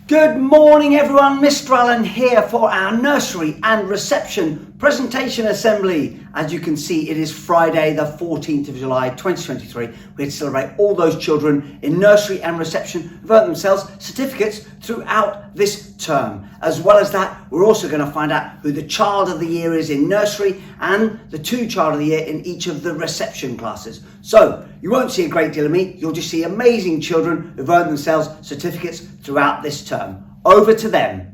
Good morning everyone, Mr. Allen here for our nursery and reception presentation assembly. As you can see, it is Friday the 14th of July 2023. We're here to celebrate all those children in nursery and reception who've earned themselves certificates throughout this term. As well as that, we're also going to find out who the child of the year is in nursery and the two child of the year in each of the reception classes. So you won't see a great deal of me, you'll just see amazing children who've earned themselves certificates throughout this term. Over to them.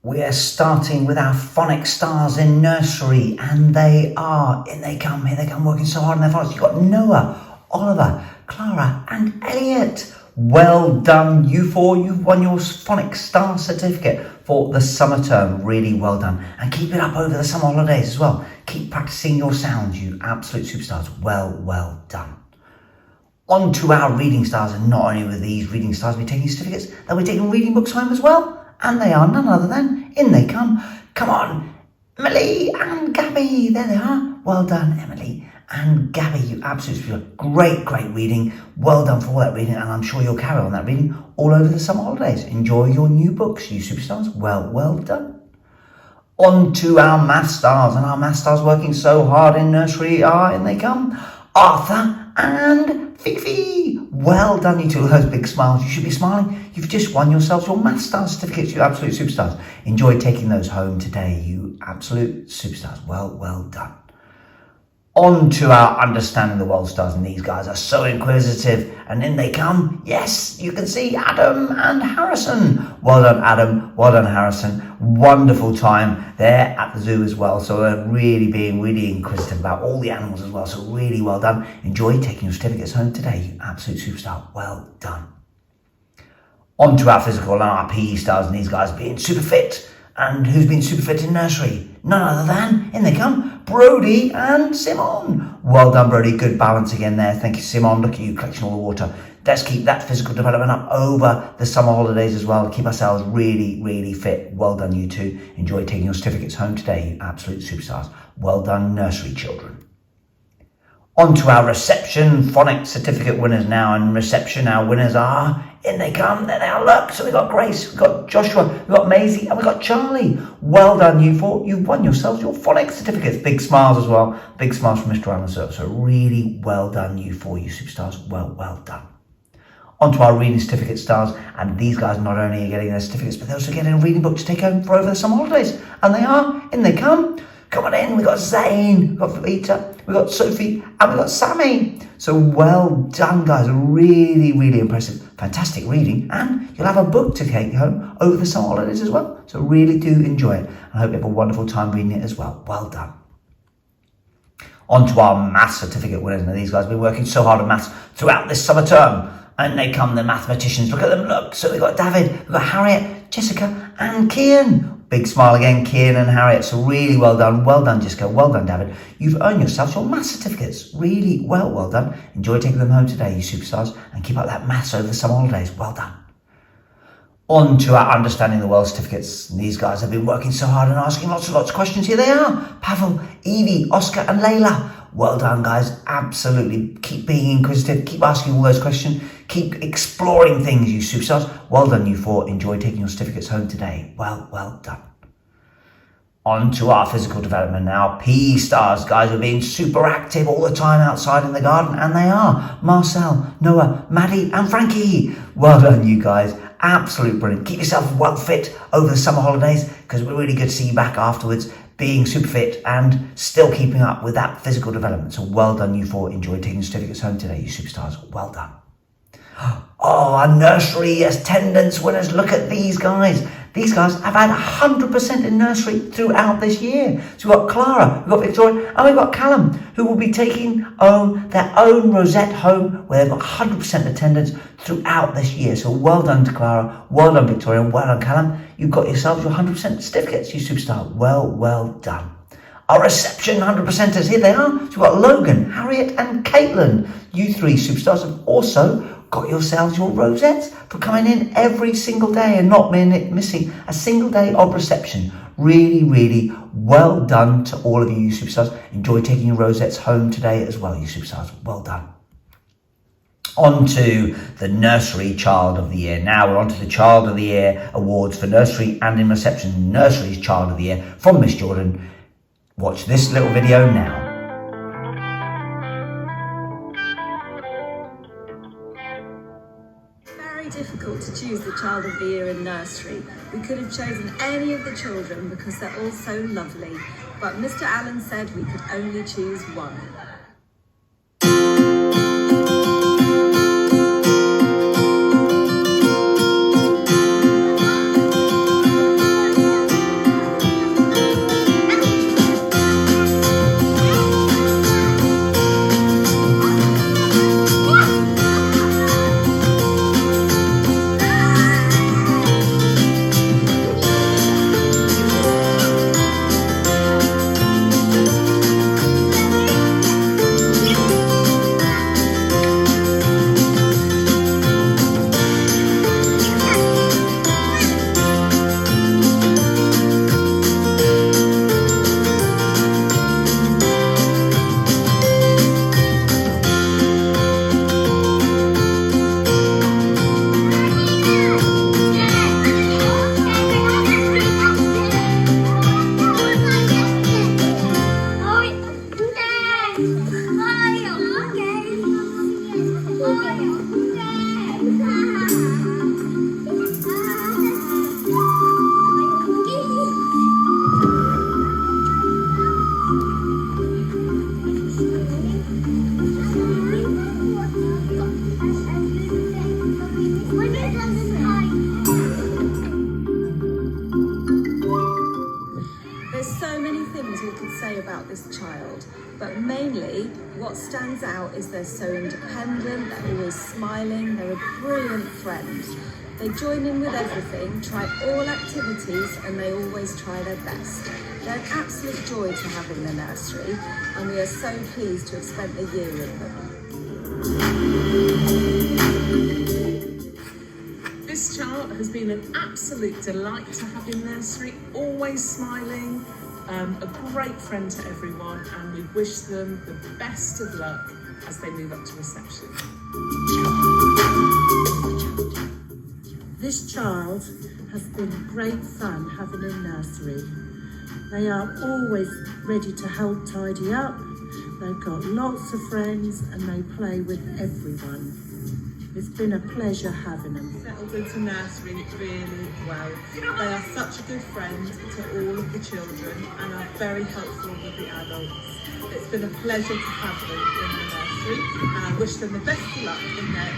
We're starting with our phonics stars in nursery, and here they come, working so hard on their phonics. You've got Noah, Oliver, Clara and Elliot. Well done, you four. You've won your phonics star certificate for the summer term. Really well done. And keep it up over the summer holidays as well. Keep practicing your sounds, you absolute superstars. Well done. On to our reading stars, and not only with these reading stars we're taking certificates, they'll be taking reading books home as well. And they are none other than, in they come. Come on, Emily and Gabby. There they are. Well done, Emily and Gabby. You absolutely great reading. Well done for all that reading, and I'm sure you'll carry on that reading all over the summer holidays. Enjoy your new books, you superstars. Well done. On to our math stars, and our math stars working so hard in nursery are, in they come, Arthur and Fifi. Well done, you two. Those big smiles. You should be smiling. You've just won yourselves your math star certificates, you absolute superstars. Enjoy taking those home today, you absolute superstars. Well done. On to our understanding the world stars, and these guys are so inquisitive, and in they come. Yes, you can see Adam and Harrison. Well done, Adam. Well done, Harrison. Wonderful time there at the zoo as well. So they're being really inquisitive about all the animals as well. So really well done. Enjoy taking your certificates home today, you absolute superstar. Well done. On to our physical and our PE stars, and these guys being super fit. And who's been super fit in nursery? None other than, in they come, Brody and Simon. Well done, Brody. Good balance again there. Thank you, Simon. Look at you collecting all the water. Let's keep that physical development up over the summer holidays as well. Keep ourselves really fit. Well done, you two. Enjoy taking your certificates home today, you absolute superstars. Well done, nursery children. On to our reception phonics certificate winners now. And reception, our winners are, in they come, there they are, look. So we've got Grace, we've got Joshua, we've got Maisie, and we've got Charlie. Well done, you four. You've won yourselves your phonics certificates. Big smiles as well. Big smiles from Mr. Allen. So really well done, you four, you superstars. Well done. On to our reading certificate stars, and these guys not only are getting their certificates, but they're also getting a reading book to take home for over the summer holidays. And they are, in they come. Come on in, we've got Zane, we've got Vita, we've got Sophie, and we've got Sammy. So well done, guys. Really impressive. Fantastic reading. And you'll have a book to take home over the summer holidays as well. So really do enjoy it. I hope you have a wonderful time reading it as well. Well done. On to our maths certificate winners. Now, these guys have been working so hard on maths throughout this summer term. And they come, the mathematicians. Look at them, look. So we've got David, we've got Harriet, Jessica, and Kian. Big smile again, Kian and Harriet. So really well done. Well done, Jessica. Well done, David. You've earned yourselves your maths certificates. Really well done. Enjoy taking them home today, you superstars. And keep up that maths over the summer holidays. Well done. On to our understanding the world certificates. And these guys have been working so hard and asking lots of questions. Here they are. Pavel, Evie, Oscar and Layla. Well done, guys. Absolutely. Keep being inquisitive. Keep asking all those questions. Keep exploring things, you superstars. Well done, you four. Enjoy taking your certificates home today. Well done. On to our physical development now. PE stars, guys, are being super active all the time outside in the garden. And they are Marcel, Noah, Maddie and Frankie. Well done, you guys. Absolute brilliant. Keep yourself well fit over the summer holidays, because we're really good to see you back afterwards, being super fit and still keeping up with that physical development. So well done, you four. Enjoy taking certificates home today, you superstars. Well done. Oh, our nursery attendance winners. Look at these guys. These guys have had 100% in nursery throughout this year. So we've got Clara, we've got Victoria, and we've got Callum, who will be taking their own Rosette home, where they've got 100% attendance throughout this year. So well done to Clara, well done Victoria, and well done Callum. You've got yourselves your 100% certificates, you superstar. Well done. Our reception 100%ers, here they are. So we've got Logan, Harriet and Caitlin. You three superstars have also got yourselves your rosettes for coming in every single day and not missing a single day of reception. Really well done to all of you superstars. Enjoy taking your rosettes home today as well, you superstars. Well done. On to the Nursery Child of the Year. Now we're on to the Child of the Year awards for nursery and in reception. Nursery's Child of the Year from Miss Jordan. Watch this little video now. Very difficult to choose the Child of the Year in nursery. We could have chosen any of the children because they're all so lovely. But Mr. Allen said we could only choose one. About this child, but mainly what stands out is they're so independent, they're always smiling, they're a brilliant friend. They join in with everything, try all activities, and they always try their best. They're an absolute joy to have in the nursery, and we are so pleased to have spent the year with them. This child has been an absolute delight to have in nursery, always smiling, a great friend to everyone, and we wish them the best of luck as they move up to reception. This child has been great fun having in nursery. They are always ready to help tidy up, they've got lots of friends and they play with everyone. It's been a pleasure having them. Settled into nursery really well. They are such a good friend to all of the children and are very helpful with the adults. It's been a pleasure to have them in the nursery, and I wish them the best of luck in their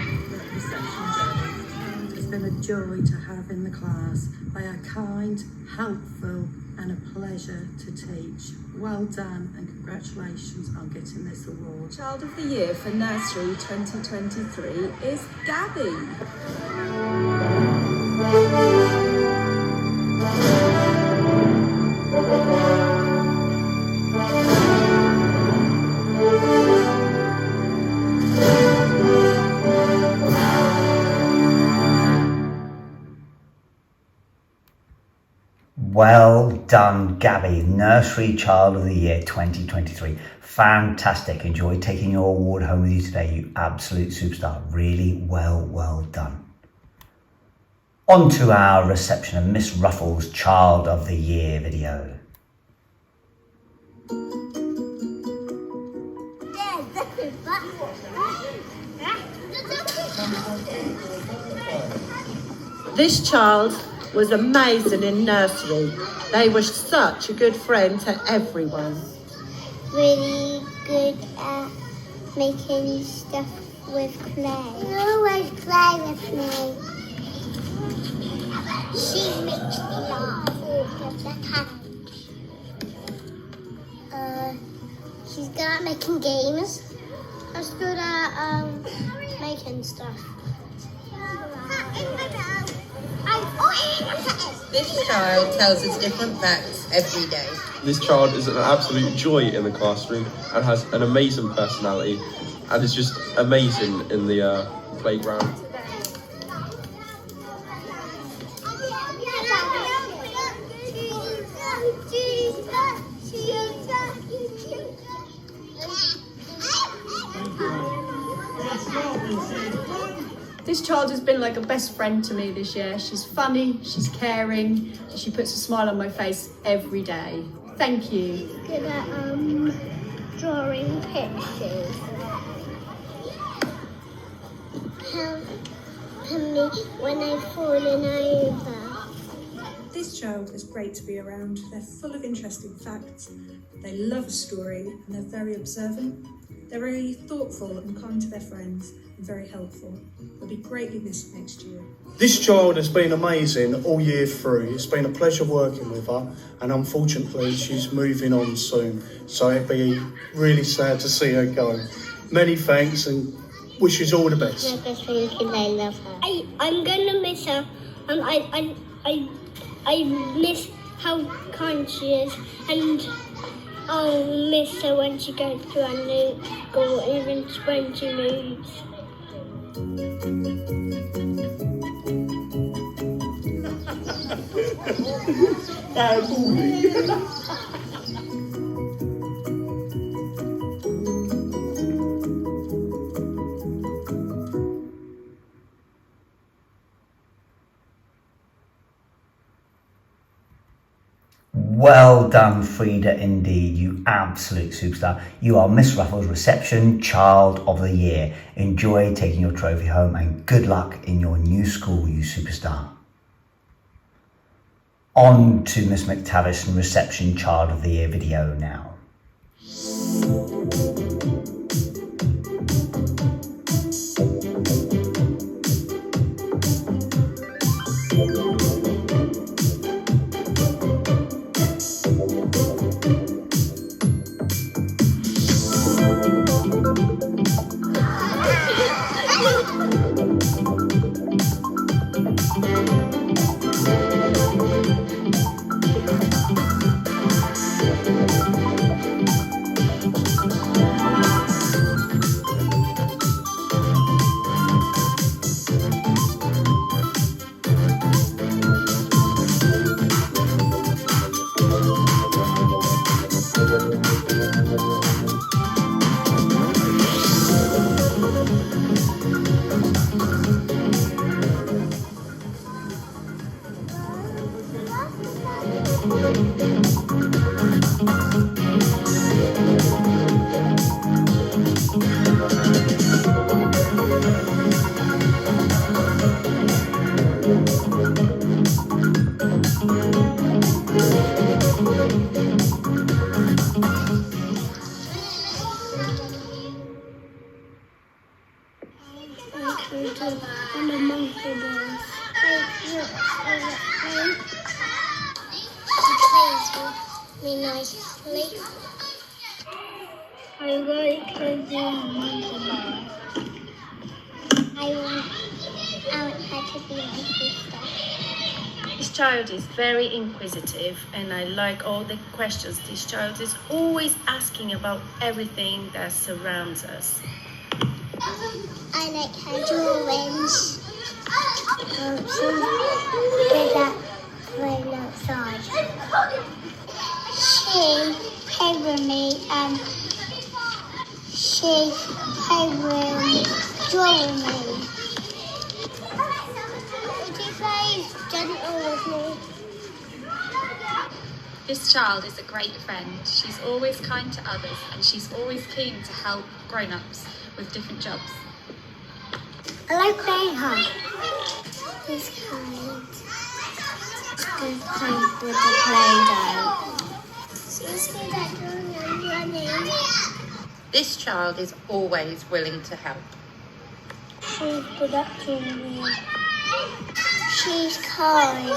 reception journey. It's been a joy to have in the class. They are kind, helpful and a pleasure to teach. Well done and congratulations on getting this award. Child of the Year for Nursery 2023 is Gabby. Well done, Gabby. Nursery Child of the Year 2023. Fantastic. Enjoyed taking your award home with you today, you absolute superstar. Really well done. On to our reception of Miss Ruffles' Child of the Year video. This child was amazing in nursery. They were such a good friend to everyone. Really good at making stuff with clay. You always play with me. She makes me laugh all of the time. She's good at making games. She's good at making stuff. This child tells us different facts every day. This child is an absolute joy in the classroom and has an amazing personality and is just amazing in the playground. Let's go. This child has been like a best friend to me this year. She's funny, she's caring, and she puts a smile on my face every day. Thank you. Good at drawing pictures. Help me when I've fallen over. This child is great to be around. They're full of interesting facts. They love a story and they're very observant. They're very thoughtful and kind to their friends and very helpful. They'll be greatly missed next year. This child has been amazing all year through. It's been a pleasure working with her, and unfortunately she's moving on soon, so it'd be really sad to see her go. Many thanks and wishes all the best. My best friend because I love her. I'm gonna miss her, and I miss how kind she is, and I'll miss her when she goes to her new school, even when she moves. Well done, Frida, indeed. You absolute superstar. You are Miss Ruffles Reception Child of the Year. Enjoy taking your trophy home and good luck in your new school, you superstar. On to Miss McTavish and Reception Child of the Year video now. This child is very inquisitive and I like all the questions. This child is always asking about everything that surrounds us. I like her drawings. She's good at playing outside. She played with me and she played with drawing me. She plays gentle with me. This child is a great friend. She's always kind to others and she's always keen to help grown-ups with different jobs. I like playing her. She's kind. She's kind with the Play-Doh. She's good at drawing and running. This child is always willing to help. She's good at drawing. She's kind.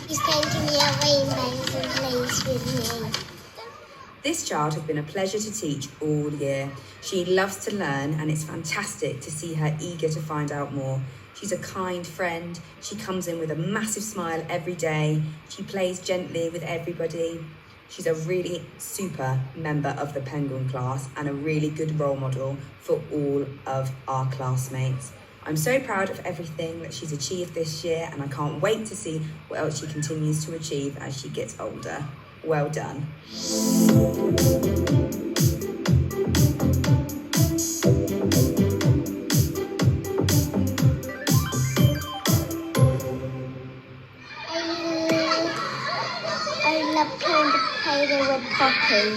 She's going to be a rainbows and plays with me. This child has been a pleasure to teach all year. She loves to learn and it's fantastic to see her eager to find out more. She's a kind friend. She comes in with a massive smile every day. She plays gently with everybody. She's a really super member of the Penguin class and a really good role model for all of our classmates. I'm so proud of everything that she's achieved this year and I can't wait to see what else she continues to achieve as she gets older. Well done. Well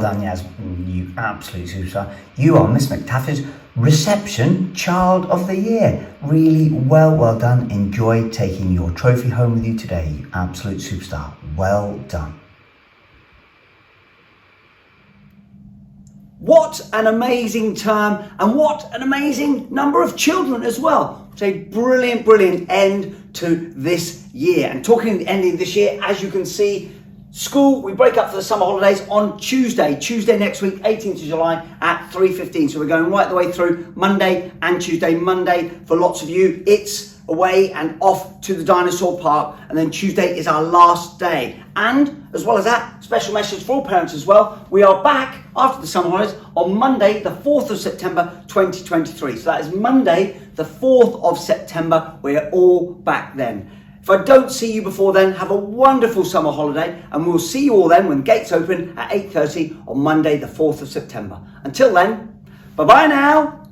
done, Yas, you absolute superstar. You are Miss McTaffy's Reception Child of the Year. Really well done. Enjoyed taking your trophy home with you today, you absolute superstar. Well done. What an amazing term, and what an amazing number of children as well. It's a brilliant end to this year. And talking of the ending this year, as you can see, school, we break up for the summer holidays on Tuesday next week, 18th of July at 3:15. So we're going right the way through Monday and Tuesday. Monday, for lots of you, it's away and off to the dinosaur park. And then Tuesday is our last day. And as well as that, special message for all parents as well. We are back after the summer holidays on Monday, the 4th of September, 2023. So that is Monday, the 4th of September. We're all back then. If I don't see you before then, have a wonderful summer holiday, and we'll see you all then when gates open at 8:30 on Monday, the 4th of September. Until then, bye-bye now.